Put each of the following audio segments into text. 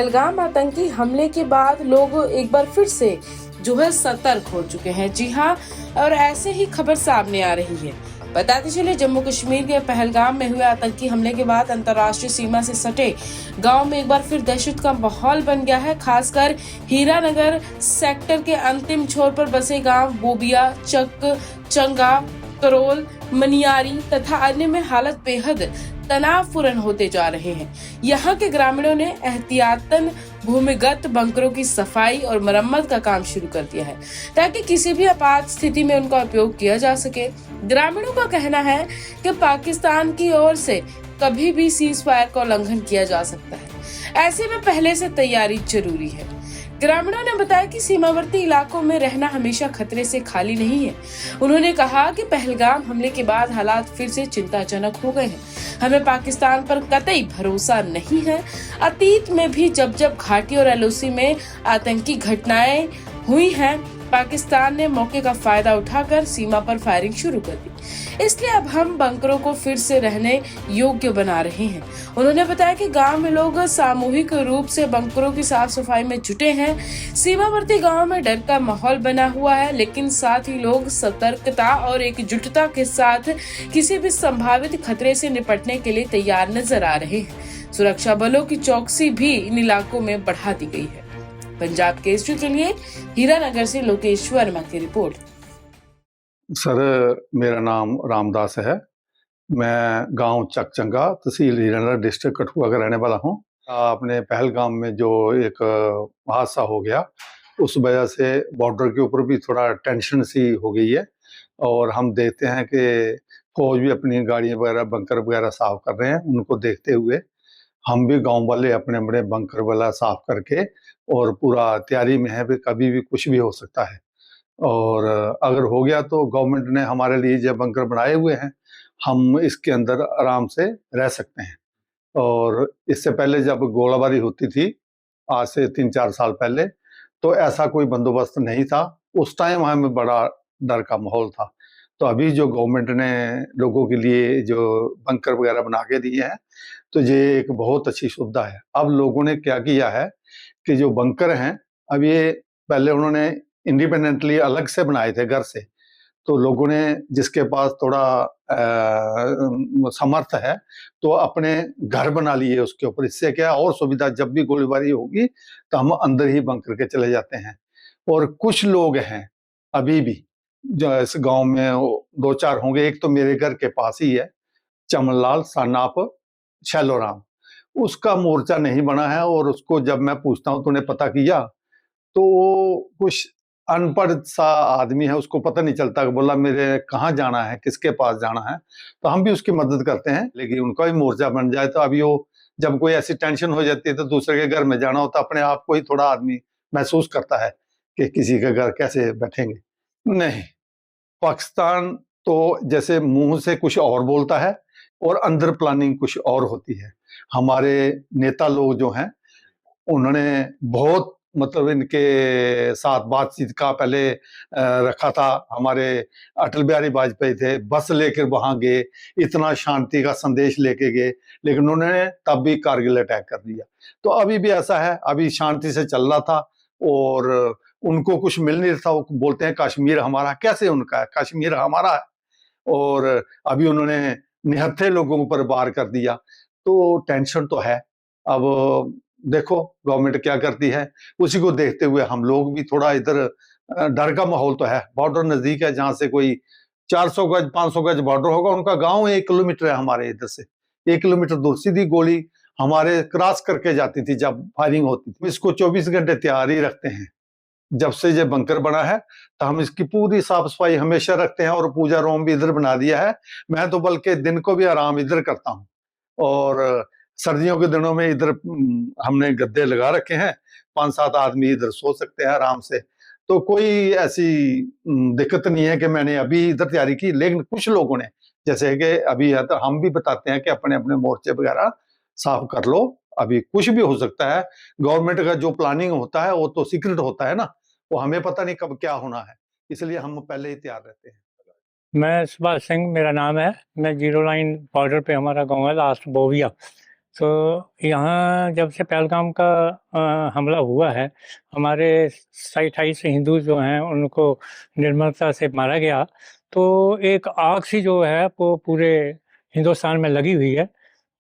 पहलगाम आतंकी हमले के बाद लोग एक बार फिर से जो है सतर्क हो चुके हैं। जी हाँ, और ऐसे ही खबर सामने आ रही है। बताते चले, जम्मू कश्मीर के पहलगाम में हुए आतंकी हमले के बाद अंतर्राष्ट्रीय सीमा से सटे गांव में एक बार फिर दहशत का माहौल बन गया है। खासकर हीरानगर सेक्टर के अंतिम छोर पर बसे गांव बोबिया, चक, चंगा, करोल, मनियारी तथा अन्य में हालत बेहद तनावपूर्ण होते जा रहे हैं। यहाँ के ग्रामीणों ने एहतियातन भूमिगत बंकरों की सफाई और मरम्मत का काम शुरू कर दिया है ताकि किसी भी आपात स्थिति में उनका उपयोग किया जा सके। ग्रामीणों का कहना है कि पाकिस्तान की ओर से कभी भी सीज फायर का उल्लंघन किया जा सकता है। ऐसे में पहले से तैयारी जरूरी है। ग्रामीणों ने बताया कि सीमावर्ती इलाकों में रहना हमेशा खतरे से खाली नहीं है। उन्होंने कहा कि पहलगाम हमले के बाद हालात फिर से चिंताजनक हो गए हैं। हमें पाकिस्तान पर कतई भरोसा नहीं है। अतीत में भी जब घाटी और एलओसी में आतंकी घटनाएं हुई हैं, पाकिस्तान ने मौके का फायदा उठाकर सीमा पर फायरिंग शुरू कर दी। इसलिए अब हम बंकरों को फिर से रहने योग्य बना रहे हैं। उन्होंने बताया कि गांव में लोग सामूहिक रूप से बंकरों की साफ सफाई में जुटे हैं। सीमावर्ती गांव में डर का माहौल बना हुआ है, लेकिन साथ ही लोग सतर्कता और एकजुटता के साथ किसी भी संभावित खतरे से निपटने के लिए तैयार नजर आ रहे हैं। सुरक्षा बलों की चौकसी भी इन इलाकों में बढ़ा दी गई है। पंजाब केसरी के लिए हीरानगर से लोकेश वर्मा की रिपोर्ट। सर, मेरा नाम रामदास है। मैं गांव चकचंगा, तहसील हीरानगर, डिस्ट्रिक्ट कठुआ का रहने वाला हूं। अपने पहलगाम में जो एक हादसा हो गया, उस वजह से बॉर्डर के ऊपर भी थोड़ा टेंशन सी हो गई है और हम देखते हैं कि फौज भी अपनी गाड़ियां वगैरह, बंकर वगैरह साफ कर रहे हैं। उनको देखते हुए हम भी गांव वाले अपने अपने बंकर वाला साफ करके और पूरा तैयारी में है कि कभी भी कुछ भी हो सकता है। और अगर हो गया तो गवर्नमेंट ने हमारे लिए जो बंकर बनाए हुए हैं, हम इसके अंदर आराम से रह सकते हैं। और इससे पहले जब गोलाबारी होती थी, आज से 3-4 साल पहले, तो ऐसा कोई बंदोबस्त नहीं था। उस टाइम हमें बड़ा डर का माहौल था। तो अभी जो गवर्नमेंट ने लोगों के लिए जो बंकर वगैरह बना के दिए हैं, तो ये एक बहुत अच्छी सुविधा है। अब लोगों ने क्या किया है कि जो बंकर हैं, अब ये पहले उन्होंने इंडिपेंडेंटली अलग से बनाए थे घर से। तो लोगों ने, जिसके पास थोड़ा समर्थ है, तो अपने घर बना लिए उसके ऊपर। इससे क्या और सुविधा, जब भी गोलीबारी होगी तो हम अंदर ही बंकर के चले जाते हैं। और कुछ लोग हैं अभी भी जो इस गांव में, 2-4 होंगे। एक तो मेरे घर के पास ही है, चमनलाल सानाप शैलोराम। उसका मोर्चा नहीं बना है और उसको जब मैं पूछता हूं तूने पता किया, तो वो कुछ अनपढ़ सा आदमी है, उसको पता नहीं चलता। बोला मेरे कहाँ जाना है, किसके पास जाना है। तो हम भी उसकी मदद करते हैं, लेकिन उनका भी मोर्चा बन जाए तो अभी वो, जब कोई ऐसी टेंशन हो जाती है तो दूसरे के घर में जाना होता, अपने आप को ही थोड़ा आदमी महसूस करता है कि किसी के घर कैसे बैठेंगे। नहीं, पाकिस्तान तो जैसे मुंह से कुछ और बोलता है और अंदर प्लानिंग कुछ और होती है। हमारे नेता लोग जो हैं, उन्होंने बहुत, मतलब इनके साथ बातचीत का पहले रखा था। हमारे अटल बिहारी वाजपेयी थे, बस लेकर वहां गए, इतना शांति का संदेश लेके गए, लेकिन उन्होंने तब भी कारगिल अटैक कर दिया। तो अभी भी ऐसा है, अभी शांति से चल रहा था और उनको कुछ मिल नहीं था। वो बोलते हैं कश्मीर हमारा, कैसे उनका है? कश्मीर हमारा है। और अभी उन्होंने निहत्थे लोगों पर वार कर दिया, तो टेंशन तो है। अब देखो गवर्नमेंट क्या करती है, उसी को देखते हुए हम लोग भी थोड़ा इधर, डर का माहौल तो है। बॉर्डर नजदीक है, जहां से कोई 400 गज 500 गज बॉर्डर होगा। उनका गांव 1 किलोमीटर है हमारे इधर से, 1 किलोमीटर दूर। सीधी गोली हमारे क्रॉस करके जाती थी जब फायरिंग होती थी। इसको 24 घंटे तैयार ही रखते हैं। जब से ये बंकर बना है तो हम इसकी पूरी साफ सफाई हमेशा रखते हैं और पूजा रूम भी इधर बना दिया है। मैं तो बल्कि दिन को भी आराम इधर करता हूँ और सर्दियों के दिनों में इधर हमने गद्दे लगा रखे हैं। 5-7 आदमी इधर सो सकते हैं आराम से। तो कोई ऐसी दिक्कत नहीं है कि मैंने अभी इधर तैयारी की। लेकिन कुछ लोगों ने, जैसे कि अभी है, तो हम भी बताते हैं कि अपने अपने मोर्चे वगैरह साफ कर लो। अभी कुछ भी हो सकता है। गवर्नमेंट का जो प्लानिंग होता है वो तो सीक्रेट होता है ना, वो हमें पता नहीं कब क्या होना है, इसलिए हम पहले ही तैयार रहते हैं। मैं सुभाष सिंह मेरा नाम है। मैं 0 लाइन बॉर्डर पे हमारा गांव है, लास्ट बोविया। तो यहाँ जब से पहलगाम का हमला हुआ है, हमारे 28 हिंदू जो हैं उनको निर्ममता से मारा गया, तो एक आग सी जो है वो पूरे हिंदुस्तान में लगी हुई है।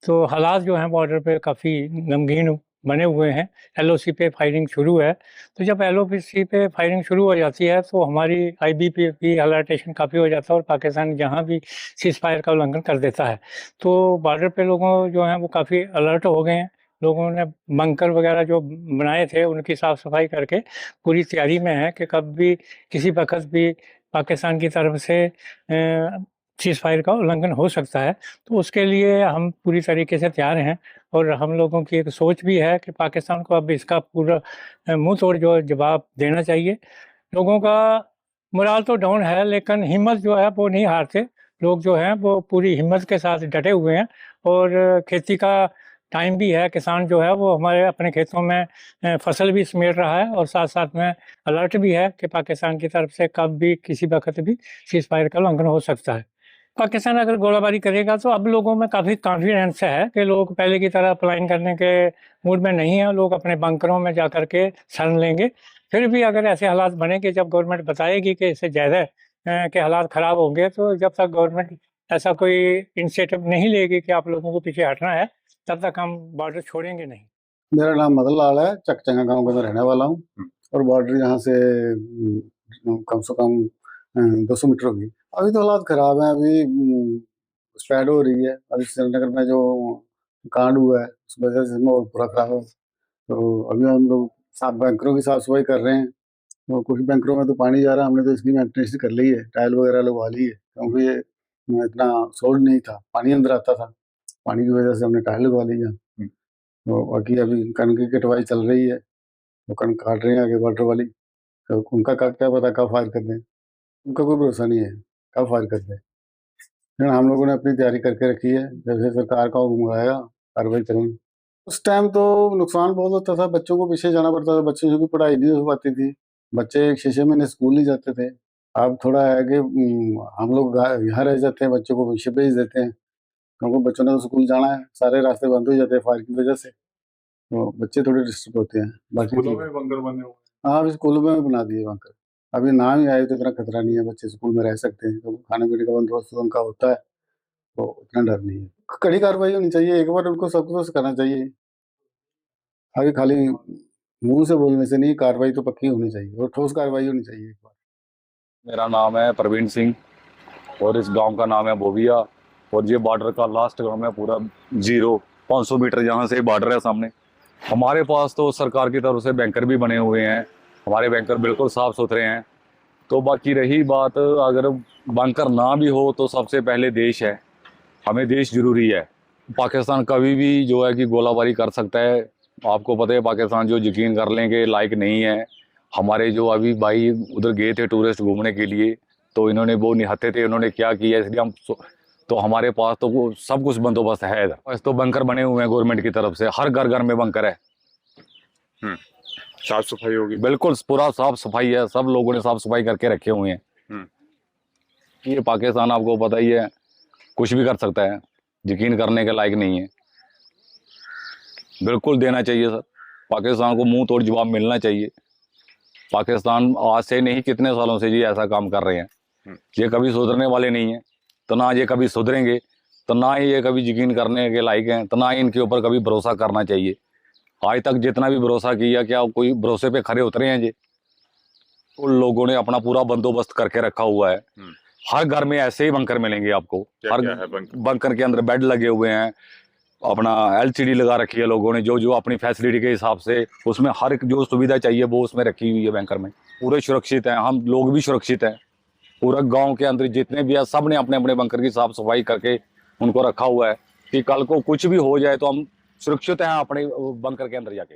तो हालात जो हैं बॉर्डर पे काफ़ी गमगीन बने हुए हैं। एलओसी पे फायरिंग शुरू है, तो जब एलओसी पे फायरिंग शुरू हो जाती है तो हमारी आईबीपी भी अलर्टेशन काफ़ी हो जाता है और पाकिस्तान जहाँ भी सीज़ फायर का उल्लंघन कर देता है। तो बॉर्डर पे लोगों जो हैं वो काफ़ी अलर्ट हो गए हैं। लोगों ने बंकर वगैरह जो बनाए थे उनकी साफ़-सफाई करके पूरी तैयारी में है कि कब भी किसी वक़्त भी पाकिस्तान की तरफ से सीज़ फायर का उल्लंघन हो सकता है। तो उसके लिए हम पूरी तरीके से तैयार हैं और हम लोगों की एक सोच भी है कि पाकिस्तान को अब इसका पूरा मुँह तोड़ जो जवाब देना चाहिए। लोगों का मोराल तो डाउन है, लेकिन हिम्मत जो है वो नहीं हारते। लोग जो हैं वो पूरी हिम्मत के साथ डटे हुए हैं और खेती का टाइम भी है। किसान जो है वो हमारे अपने खेतों में फसल भी समेट रहा है और साथ-साथ में अलर्ट भी है कि पाकिस्तान की तरफ से कब भी किसी वक़्त भी सीज़ फायर का उल्लंघन हो सकता है। पाकिस्तान अगर गोलाबारी करेगा तो अब लोगों में काफ़ी कॉन्फिडेंस है कि लोग पहले की तरह पलायन करने के मूड में नहीं हैं। लोग अपने बंकरों में जा कर के शरण लेंगे। फिर भी अगर ऐसे हालात बने कि जब गवर्नमेंट बताएगी कि इससे ज़्यादा के हालात ख़राब होंगे, तो जब तक गवर्नमेंट ऐसा कोई इनिशिएटिव नहीं लेगी कि आप लोगों को पीछे हटना है, तब तक हम बॉर्डर छोड़ेंगे नहीं। मेरा नाम मदन लाल है, चकचंगा गांव का मैं रहने वाला हूँ और बॉर्डर यहाँ से कम से कम 200 मीटर होगी। अभी तो हालात खराब हैं, अभी स्प्रेड हो रही है। अभी श्रीनगर में जो कांड हुआ है उस वजह से माहौल पूरा खराब है। तो अभी हम लोग बैंकरों की साफ सफाई कर रहे हैं और कुछ बैंकरों में तो पानी जा रहा है। हमने तो इसकी मेंटेनेंस कर ली है, टाइल वगैरह लगवा ली है, क्योंकि ये इतना सोल्ड नहीं था, पानी अंदर आता था। पानी की वजह से हमने टाइल लगवा ली है। तो बाकी अभी कनक की कटवाई चल रही है, वो कनक काट रहे हैं आगे बॉर्डर वाली। तो उनका क्या पता कब फायर कर दें, उनका कोई भरोसा नहीं है कब फायर कर दें। लेकिन हम लोगों ने अपनी तैयारी करके रखी है, जैसे सरकार का हुक्म आएगा कार्रवाई करेंगे। उस टाइम तो नुकसान बहुत होता था, बच्चों को पीछे जाना पड़ता था, बच्चों की पढ़ाई नहीं हो पाती थी, बच्चे 6-6 महीने स्कूल नहीं जाते थे। अब थोड़ा है कि हम लोग यहाँ रह जाते हैं, बच्चों को पीछे भेज देते हैं, क्योंकि बच्चों ने तो स्कूल जाना है, सारे रास्ते बंद हो जाते हैं फायर की वजह से। तो बच्चे थोड़े डिस्टर्ब होते हैं। बाकी स्कूलों में बंकर बने हुए हैं। हाँ, अभी स्कूलों में बना दिए बंकर। अभी नाम ही आए तो इतना खतरा नहीं है, बच्चे स्कूल में रह सकते हैं, क्योंकि खाने पीने का बंदोबस्त तो उनका होता है, तो इतना डर नहीं है। कड़ी कार्रवाई होनी चाहिए, एक बार उनको सब कुछ करना चाहिए। अभी खाली मुंह से बोलने से नहीं, कार्रवाई तो पक्की होनी चाहिए और ठोस कार्रवाई होनी चाहिए एक बार। मेरा नाम है प्रवीण सिंह और इस गांव का नाम है बोबिया और ये बॉर्डर का लास्ट गांव है पूरा 500 मीटर जहाँ से बॉर्डर है सामने। हमारे पास तो सरकार की तरफ से बैंकर भी बने हुए हैं, हमारे बैंकर बिल्कुल साफ सुथरे हैं। तो बाकी रही बात, अगर बैंकर ना भी हो तो सबसे पहले देश है, हमें देश जरूरी है। पाकिस्तान कभी भी जो है कि गोलाबारी कर सकता है। आपको पता है पाकिस्तान जो यकीन कर लें कि लायक नहीं है। हमारे जो अभी भाई उधर गए थे टूरिस्ट घूमने के लिए, तो इन्होंने वो निहत्थे थे, उन्होंने क्या किया, इसलिए हम तो हमारे पास तो वो सब कुछ बंदोबस्त है इधर। बस तो बंकर बने हुए हैं गवर्नमेंट की तरफ से, हर घर घर में बंकर है। साफ सफाई होगी, बिल्कुल पूरा साफ सफाई है, सब लोगों ने साफ सफाई करके रखे हुए हैं। ये पाकिस्तान आपको पता ही है, कुछ भी कर सकता है, यकीन करने के लायक नहीं है। बिल्कुल देना चाहिए सर, पाकिस्तान को मुंह तोड़ जवाब मिलना चाहिए। पाकिस्तान आज से नहीं कितने सालों से जी ऐसा काम कर रहे हैं, ये कभी सुधरने वाले नहीं हैं, तो ना ये कभी सुधरेंगे, तो ना ही ये कभी यकीन करने के लायक हैं, तो ना ही इनके ऊपर कभी भरोसा करना चाहिए। आज तक जितना भी भरोसा किया, क्या कोई भरोसे पे खरे उतरे हैं जी? उन लोगों ने अपना पूरा बंदोबस्त करके रखा हुआ है। हर घर में ऐसे ही बंकर मिलेंगे आपको। हर बंकर के अंदर बेड लगे हुए हैं, अपना LCD लगा रखी है लोगों ने, जो जो अपनी फैसिलिटी के हिसाब से उसमें हर एक जो सुविधा चाहिए वो उसमें रखी हुई है बैंकर में। पूरे सुरक्षित हैं, हम लोग भी सुरक्षित हैं। पूरा गांव के अंदर जितने भी है सब ने अपने अपने बंकर की साफ सफाई करके उनको रखा हुआ है कि कल को कुछ भी हो जाए तो हम सुरक्षित हैं अपने बंकर के अंदर जाके।